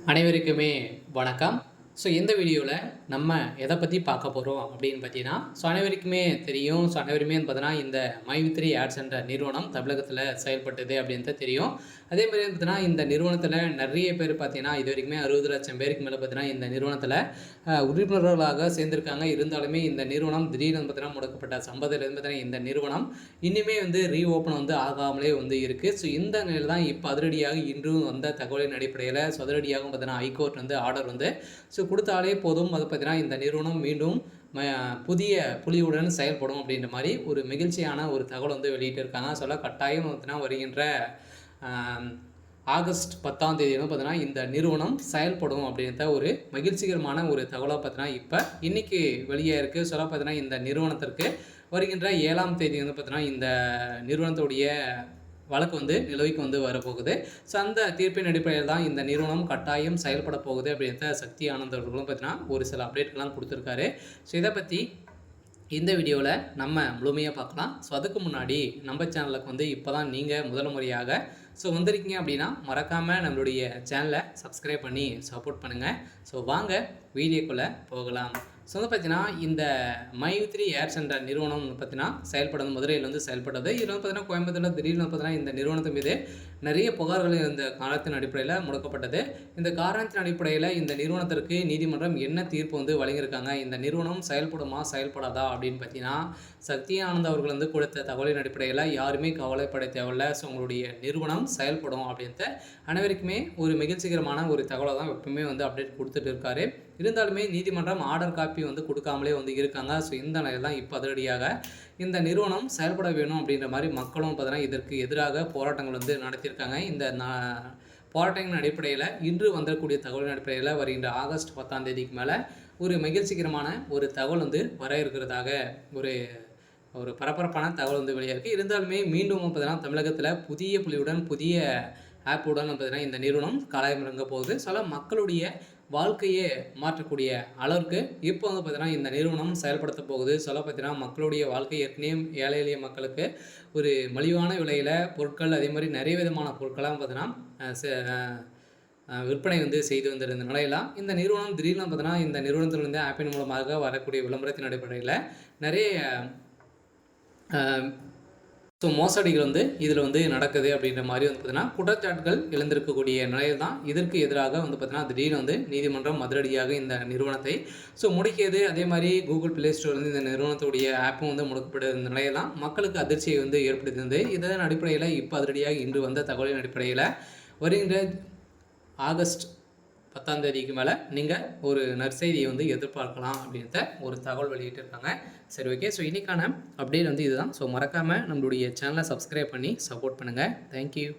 அனைவருக்குமே வணக்கம். இந்த வீடியோவில் நம்ம எதை பற்றி பார்க்க போகிறோம் அப்படின்னு பார்த்தீங்கன்னா, அனைவருக்குமே தெரியும். அனைவருமே பார்த்தீங்கன்னா இந்த மை3 ஆட்ஸ் என்ற நிறுவனம் தமிழகத்தில் செயல்பட்டது அப்படின்ட்டு தெரியும். அதே மாதிரி பார்த்தீங்கன்னா இந்த நிறுவனத்தில் நிறைய பேர் பார்த்தீங்கன்னா இது வரைக்குமே 60 லட்சம் பேருக்கு மேலே பார்த்தீங்கன்னா இந்த நிறுவனத்தில் உறுப்பினர்களாக சேர்ந்திருக்காங்க. இருந்தாலுமே இந்த நிறுவனம் திடீர்னு பார்த்தீங்கன்னா முடக்கப்பட்ட சம்பவத்திலிருந்து பார்த்தீங்கன்னா இந்த நிறுவனம் இன்னுமே ரீஓப்பன் ஆகாமலே இருக்குது. இந்த நிலையில் தான் இப்போ அதிரடியாக இன்றும் வந்த தகவலின் அடிப்படையில் அதிரடியாகவும் பார்த்தீங்கன்னா ஹைகோர்ட் ஆர்டர் கொடுத்தாலே போதும். அது பார்த்தீங்கன்னா இந்த நிறுவனம் மீண்டும் புதிய புலியுடன் செயல்படும் அப்படின்ற மாதிரி ஒரு மகிழ்ச்சியான ஒரு தகவல் வெளியிட்டிருக்காங்க. கட்டாயம் பார்த்தீங்கன்னா வருகின்ற ஆகஸ்ட் 10ஆம் தேதி பார்த்தீங்கன்னா இந்த நிறுவனம் செயல்படும் அப்படின்ற ஒரு மகிழ்ச்சிகரமான ஒரு தகவலாக பார்த்தீங்கன்னா இப்போ இன்றைக்கி வெளியே இருக்குது. பார்த்தீங்கன்னா இந்த நிறுவனத்திற்கு வருகின்ற 7ஆம் தேதி பார்த்தீங்கன்னா இந்த நிறுவனத்துடைய வழக்கு நிலுவைக்கு வரப்போகுது. அந்த தீர்ப்பின் அடிப்படையில் தான் இந்த நிறுவனம் கட்டாயம் செயல்பட போகுது அப்படின்ற சக்தி ஆனந்த் அவர்களும் பார்த்தீங்கன்னா ஒரு சில அப்டேட்கள்லாம் கொடுத்துருக்காரு. இதை பற்றி இந்த வீடியோவில் நம்ம முழுமையாக பார்க்கலாம். அதுக்கு முன்னாடி நம்ம சேனலுக்கு இப்போ தான் நீங்கள் முதல் முறையாக வந்திருக்கீங்க அப்படின்னா மறக்காமல் நம்மளுடைய சேனலை சப்ஸ்கிரைப் பண்ணி சப்போர்ட் பண்ணுங்கள். வாங்க வீடியோக்குள்ளே போகலாம். பார்த்தீங்கன்னா இந்த மை3 ஆட்ஸ் என்ற நிறுவனம் பார்த்தீங்கன்னா செயல்படுறது மதுரையில் செயல்பட்டது. இதில் பார்த்தீங்கன்னா கோயம்புத்தூரில் திடீர்னு பார்த்தீங்கன்னா இந்த நிறுவனத்தின் மீது நிறைய புகார்கள் இந்த காரணத்தின் அடிப்படையில் முடக்கப்பட்டது. இந்த காரணத்தின் அடிப்படையில் இந்த நிறுவனத்திற்கு நீதிமன்றம் என்ன தீர்ப்பு வழங்கியிருக்காங்க, இந்த நிறுவனம் செயல்படுமா செயல்படாதா அப்படின்னு பார்த்தீங்கன்னா சக்தி ஆனந்த் அவர்கள் கொடுத்த தகவலின் அடிப்படையில் யாருமே கவலைப்பட தேவையில்லை. உங்களுடைய நிறுவனம் செயல்படும் அப்படின்ட்டு அனைவருக்குமே ஒரு மகிழ்ச்சிகரமான ஒரு தகவலை தான் எப்பவுமே அப்டேட் கொடுத்துட்டு இருக்காரு. இருந்தாலுமே நீதிமன்றம் ஆர்டர் காப்பி கொடுக்காமலே இருக்காங்க. இந்த நிலையில் தான் இப்போ அதிரடியாக இந்த நிறுவனம் செயல்பட வேணும் அப்படின்ற மாதிரி மக்களும் பார்த்தீங்கன்னா இதற்கு எதிராக போராட்டங்கள் நடத்தியிருக்காங்க. இந்த போராட்டங்களின் அடிப்படையில் இன்று வந்தக்கூடிய தகவலின் அடிப்படையில் வருகின்ற ஆகஸ்ட் 10ஆம் தேதிக்கு மேலே ஒரு மகிழ்ச்சிகரமான ஒரு தகவல் வர இருக்கிறதாக ஒரு பரபரப்பான தகவல் வெளியாயிருக்கு. இருந்தாலுமே மீண்டும் பார்த்தீங்கன்னா தமிழகத்தில் புதிய புலியுடன் புதிய ஆப்புடன் பார்த்தீங்கன்னா இந்த நிறுவனம் களமிறங்க போகுது. மக்களுடைய வாழ்க்கையே மாற்றக்கூடிய அளவுக்கு இப்போ பார்த்தீங்கன்னா இந்த நிறுவனம் செயல்படுத்த போகுது. பார்த்தீங்கன்னா மக்களுடைய வாழ்க்கை ஏற்கனவே ஏழை எளிய மக்களுக்கு ஒரு மலிவான விலையில் பொருட்கள் அதே மாதிரி நிறைய விதமான பொருட்களாக பார்த்தீங்கன்னா விற்பனை செய்து வந்திருந்த நிலையெல்லாம் இந்த நிறுவனம் திடீர்னு பார்த்தீங்கன்னா இந்த நிறுவனத்திலிருந்து ஆப்பின் மூலமாக வரக்கூடிய விளம்பரத்தின் அடிப்படையில் நிறைய மோசடிகள் இதில் நடக்குது அப்படின்ற மாதிரி பார்த்தீங்கன்னா குற்றச்சாட்டுகள் எழுந்திருக்கக்கூடிய நிலையில் தான் இதற்கு எதிராக பார்த்தீங்கன்னா திடீர்னு நீதிமன்றம் அதிரடியாக இந்த நிறுவனத்தை முடக்கியது. அதே மாதிரி கூகுள் பிளே ஸ்டோர் இந்த நிறுவனத்துடைய ஆப்பும் முடக்கப்பட்ட நிலையில் தான் மக்களுக்கு அதிர்ச்சியை ஏற்படுத்தியிருந்தது. இதன் அடிப்படையில் இப்போ அதிரடியாக இன்று வந்த தகவலின் அடிப்படையில் வருகின்ற ஆகஸ்ட் 10ஆம் தேதிக்கு மேலே நீங்கள் ஒரு நற்செய்தியை எதிர்பார்க்கலாம் அப்படின்ற ஒரு தகவல் வெளியிட்டிருக்காங்க. சரி, ஓகே. இன்றைக்கான அப்டேட் இதுதான். மறக்காமல் நம்மளுடைய சேனலை சப்ஸ்கிரைப் பண்ணி சப்போர்ட் பண்ணுங்கள். தேங்க்யூ.